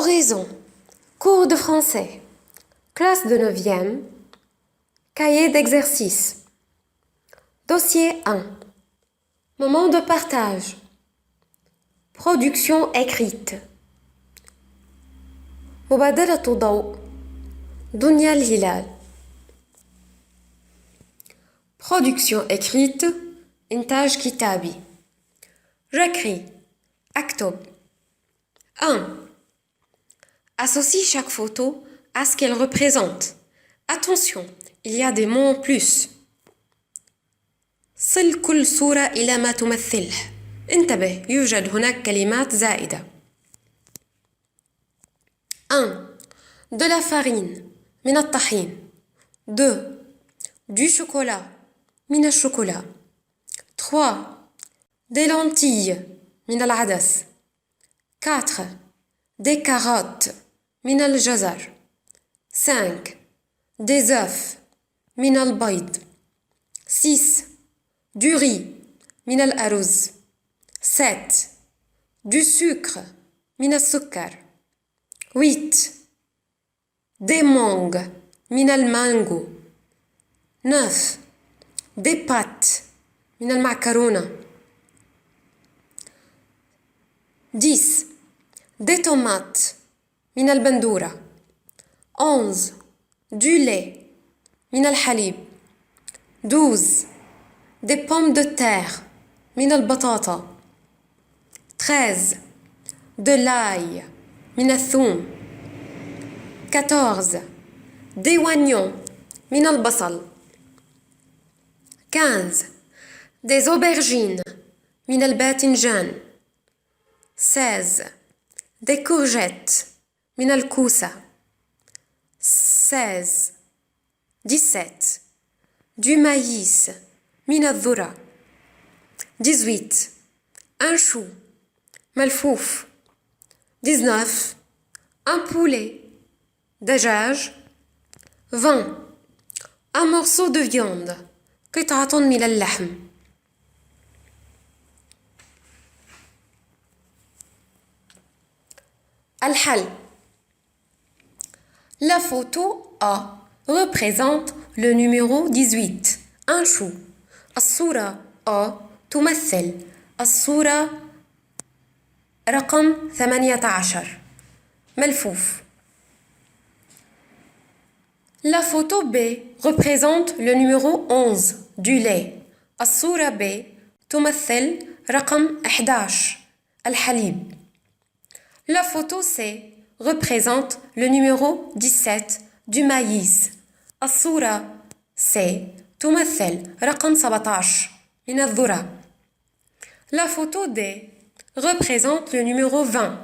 Oraison. Cours de français. Classe de 9e. Cahier d'exercice. Dossier 1. Moment de partage. Production écrite. مبادرة ضوء. دنيا الهلال. Production écrite. إنتاج كتابي. J'écris. أكتب. 1. Associe chaque photo à ce qu'elle représente. Attention, il y a des mots en plus. صل كل صورة إلى ما تمثله. انتبه، يوجد هناك كلمات زائدة. 1. De la farine, من الطحين. 2. Du chocolat, من الشوكولا. 3. Des lentilles, من العدس. 4. Des carottes, من الجزر. 5. Des œufs, من البيض. 6. Du riz, من الأرز. 7. Du sucre, من السكر. 8. Des mangues, من المانجو. 9. Des pâtes, من المعكرونة. 10. Des tomates, من البندورة. 11. Du lait, من الحليب. 12. Des pommes de terre, من البطاطا. 13. De l'ail, من الثوم. 14. Des oignons, من البصل. 15. Des aubergines, من الباذنجان. 16. Des courgettes, من الكوسة. 16. 17. Du maïs, من الذرة. 18. Un chou, ملفوف. 19. Un poulet, دجاج. 20. Un morceau de viande, قطعة من اللحم. الحل. La photo A représente le numéro 18, un chou. الصورة A تمثل الصورة رقم 18 ملفوف. La photo B représente le numéro 11 du lait. الصورة B تمثل رقم 11 الحليب. La photo C représente le numéro 17 du maïs. الصورة C تمثل رقم 17 من الذرة. La photo D représente le numéro 20.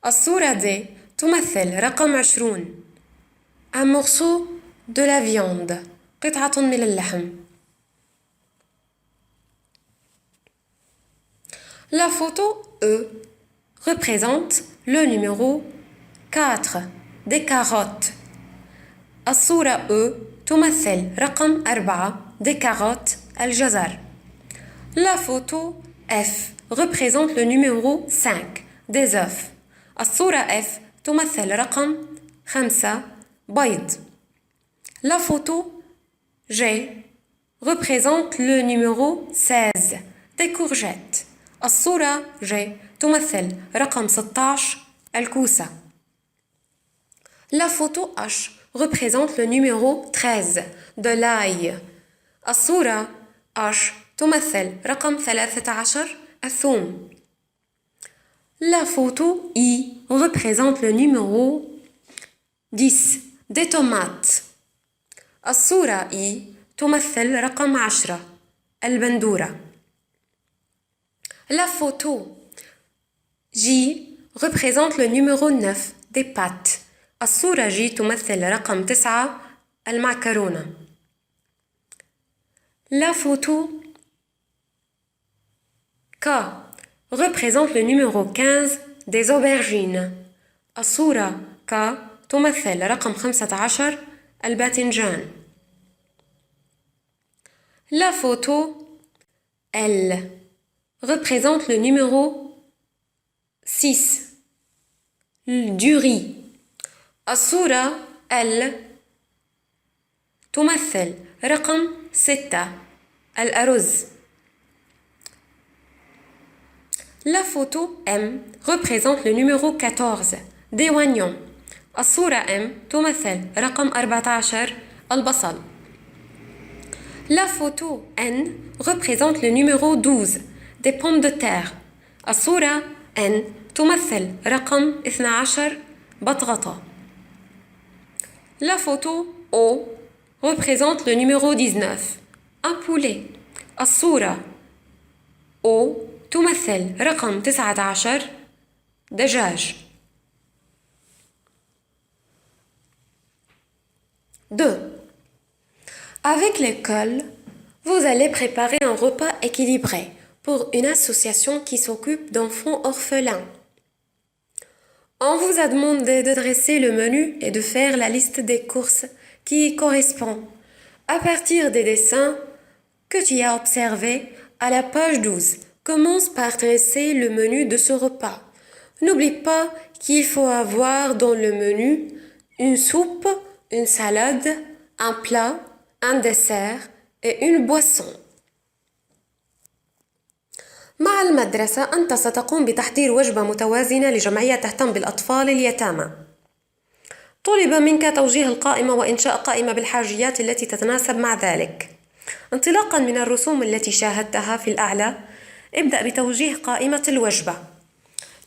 الصورة D تمثل رقم 20. Un morceau de la viande. قطعة من اللحم. La photo E représente le numéro 4 des carottes. الصورة E تمثل رقم 4 des carottes الجزر. La photo F représente le numéro 5 des œufs. الصورة F تمثل رقم 5 بيض. La photo G représente le numéro 16 des courgettes. الصورة G تمثل رقم 16 الكوسة. La photo H représente le numéro 13 de l'ail. الصورة H تمثل رقم 13 الثوم. La photo I représente le numéro 10 des tomates. الصورة I تمثل رقم 10 البندورة. La photo J représente le numéro 9 des pâtes. الصورة J تمثل رقم 9 المعكرونة. La photo K représente le numéro 15 des aubergines. الصورة K تمثل رقم 15 الباذنجان. La photo L représente le numéro 6 du riz. الصورة L تمثل رقم 6 الأرز. La photo M représente le numéro 14 des oignons. الصورة M تمثل رقم 14 البصل. La photo N représente le numéro 12 des pommes de terre. الصورة N تمثل رقم 12 بطغطة. La photo O représente le numéro 19 un poulet. الصورة O تمثل رقم 19 دجاج. 2. Avec l'école, vous allez préparer un repas équilibré pour une association qui s'occupe d'enfants orphelins. On vous a demandé de dresser le menu et de faire la liste des courses qui y correspond à partir des dessins que tu as observés à la page 12. Commence par dresser le menu de ce repas. N'oublie pas qu'il faut avoir dans le menu une soupe, une salade, un plat, un dessert et une boisson. مع المدرسة أنت ستقوم بتحضير وجبة متوازنة لجمعية تهتم بالأطفال اليتامى. طلب منك توجيه القائمة وإنشاء قائمة بالحاجيات التي تتناسب مع ذلك. انطلاقا من الرسوم التي شاهدتها في الأعلى، ابدأ بتوجيه قائمة الوجبة.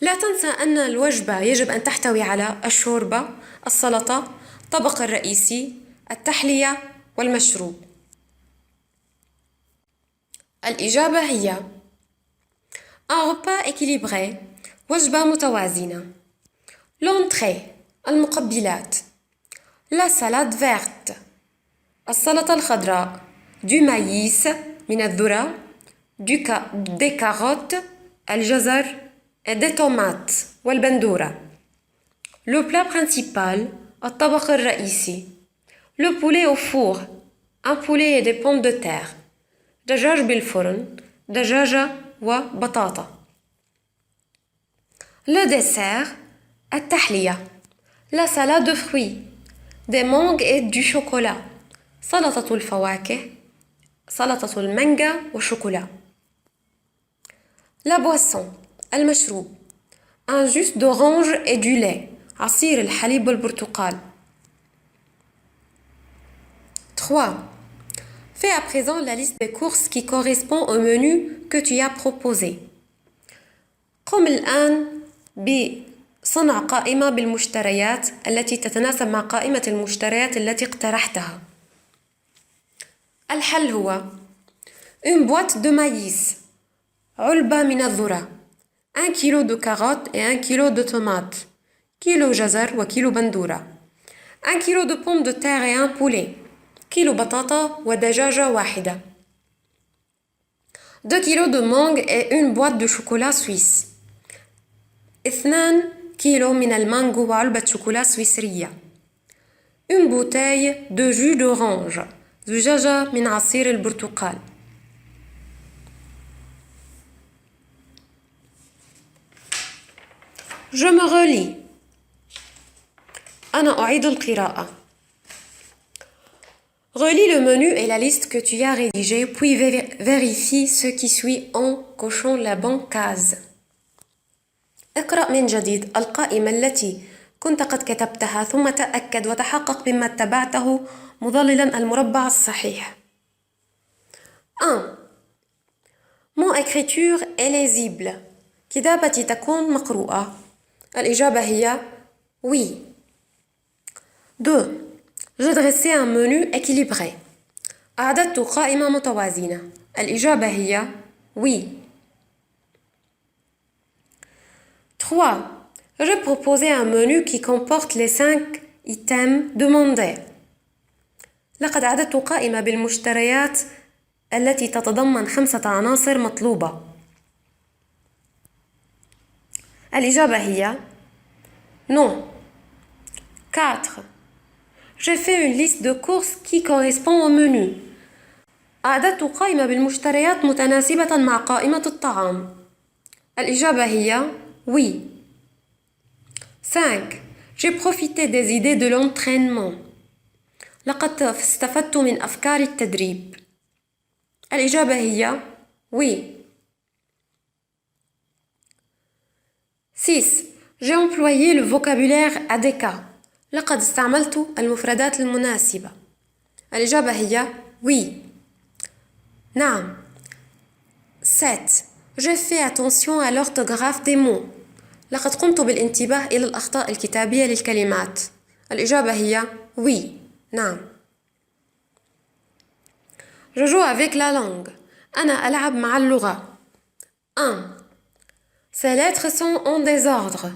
لا تنسى أن الوجبة يجب أن تحتوي على الشوربة، السلطة، الطبق الرئيسي، التحلية والمشروب. الإجابة هي un repas équilibré وجبة متوازنة. l'entrée المقبلات la salade verte السلطة الخضراء du maïs من الذرة des carottes الجزر et des tomates والبندورة. le plat principal الطبق الرئيسي le poulet au four un poulet et des pommes de terre دجاج بالفرن دجاجة وبطاطا. le dessert التحلية la salade de fruits des mangues et du chocolat سلطة الفواكه سلطة المانجا والشوكولا. la boisson المشروب un jus d'orange et du lait عصير الحليب والبرتقال. 3. Fais à présent la liste des courses qui correspond au menu que tu as proposé. قم الآن بصنع قائمة بالمشتريات التي تتناسب مع قائمة المشتريات التي اقترحتها. الحل هو une boîte de maïs علبة من الذرة 1 kilo de carottes et 1 kilo de tomates كيلو جزر وكيلو بندورة 1 kilo de pommes de terre et un poulet كيلو بطاطا ودجاجة واحدة 2 kilos de mangue et une boîte de chocolat suisse 2 كيلو من المانجو وعلبة شوكولا سويسرية une bouteille de jus d'orange زجاجة من عصير البرتقال. Je me relis. أنا أعيد القراءة. Relis le menu et la liste que tu as rédigée, puis vérifie ce qui suit en cochant la bonne case. اقرأ من جديد القائمة التي كنت قد كتبتها ثم تأكد وتحقق مما اتبعته مظللا المربع الصحيح. 1. Mon écriture est lisible. كتابتي تكون مقروءة. الإجابة هي oui. 2. J'ai dressé un menu équilibré. أعددت قائمة متوازنة. الإجابة هي oui. 3. J'ai proposé un menu qui comporte les 5 items demandés. لقد أعددت قائمة بالمشتريات التي تتضمن 5 عناصر مطلوبة. الإجابة هي non. 4. J'ai fait une liste de courses qui correspond au menu. أعددت قائمة بالمشتريات متناسبة مع قائمة الطعام. الإجابة هي oui. 5. J'ai profité des idées de l'entraînement. لقد استفدت من أفكار التدريب. الإجابة هي oui. 6. J'ai employé le vocabulaire adéquat. لقد استعملت المفردات المناسبة. الإجابة هي oui. نعم. 7. J'ai fait attention à l'orthographe des mots. لقد قمت بالانتباه إلى الأخطاء الكتابية للكلمات. الإجابة هي oui. نعم. Je joue avec la langue. أنا ألعب مع اللغة. 1. Ces lettres sont en désordre.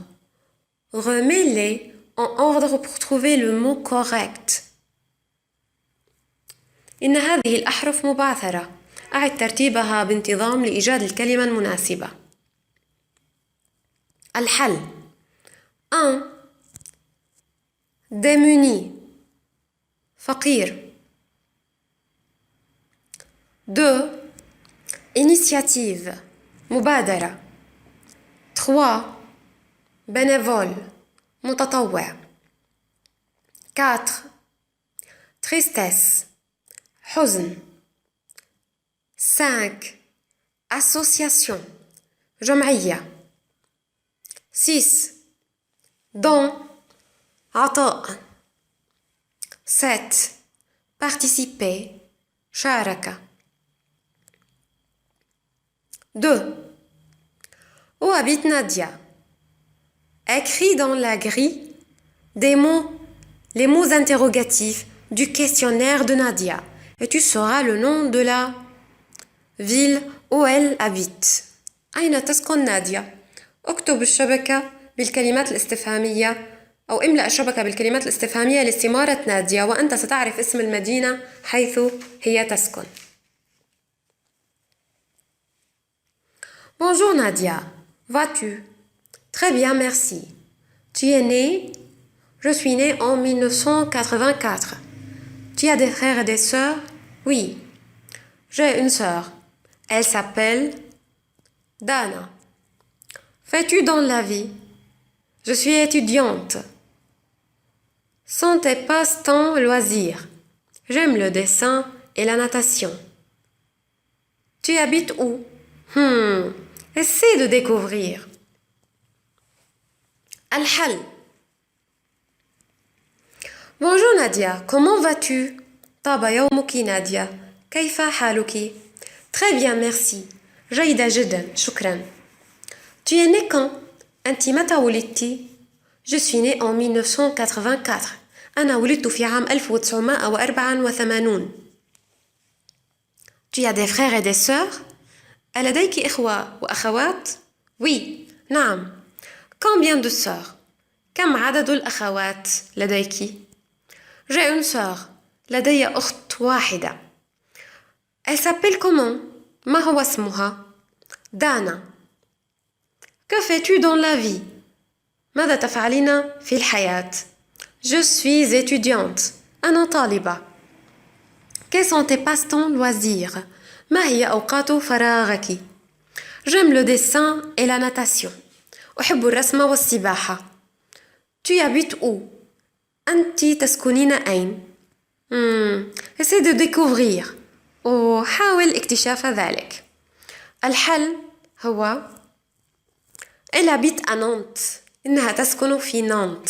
Remets-les en ordre pour trouver le mot correct. إن هذه الأحرف مبعثرة. أعد ترتيبها بانتظام لإيجاد الكلمة المناسبة. الحل 1. démuni فقير. 2. initiative مبادرة. 3. bénévole متطوع. 4. tristesse حزن. 5. association جمعية. 6. don عطاء. 7. participer شارك. 2. Où habite Nadia? Écris dans la grille des mots, les mots interrogatifs du questionnaire de Nadia et tu sauras le nom de la ville où elle habite. أين تسكن نادية؟ اكتب الشبكة بالكلمات الاستفهامية أو املأ الشبكة بالكلمات الاستفهامية لاستمارة نادية وأنت ستعرف اسم المدينة حيث هي تسكن. Bonjour Nadia, vas-tu? Très bien, merci. Tu es née? Je suis née en 1984. Tu as des frères et des sœurs? Oui. J'ai une sœur. Elle s'appelle Dana. Fais-tu dans la vie? Je suis étudiante. Sont tes passe-temps loisirs? J'aime le dessin et la natation. Tu habites où? Essaie de découvrir. الحل. Bonjour Nadia, comment vas-tu? طاب يومك نادية. كيف حالك؟ Très bien, merci. جيدة جدا, شكرا. Tu es née quand? أنت متى ولدتي؟ Je suis née en 1984. أنا ولدت في عام 1984. Tu as des frères et des sœurs? ألديك إخوة وأخوات؟ Oui, نعم. Combien de sœurs? كم عدد الأخوات لديك؟ J'ai une sœur. لدي أخت واحدة. Elle s'appelle comment? ما هو اسمها؟ دانا. Que fais-tu dans la vie? ماذا تفعلين في الحياة؟ Je suis étudiante. أنا طالبة. Quels sont tes passe-temps loisirs? ما هي أوقات فراغك؟ J'aime le dessin et la natation. أحب الرسم والسباحة. Tu habites où? أنت تسكنين أين؟ Essaie de découvrir. وحاول اكتشاف ذلك. الحل هو Elle habite à Nantes. إنها تسكن في نانت.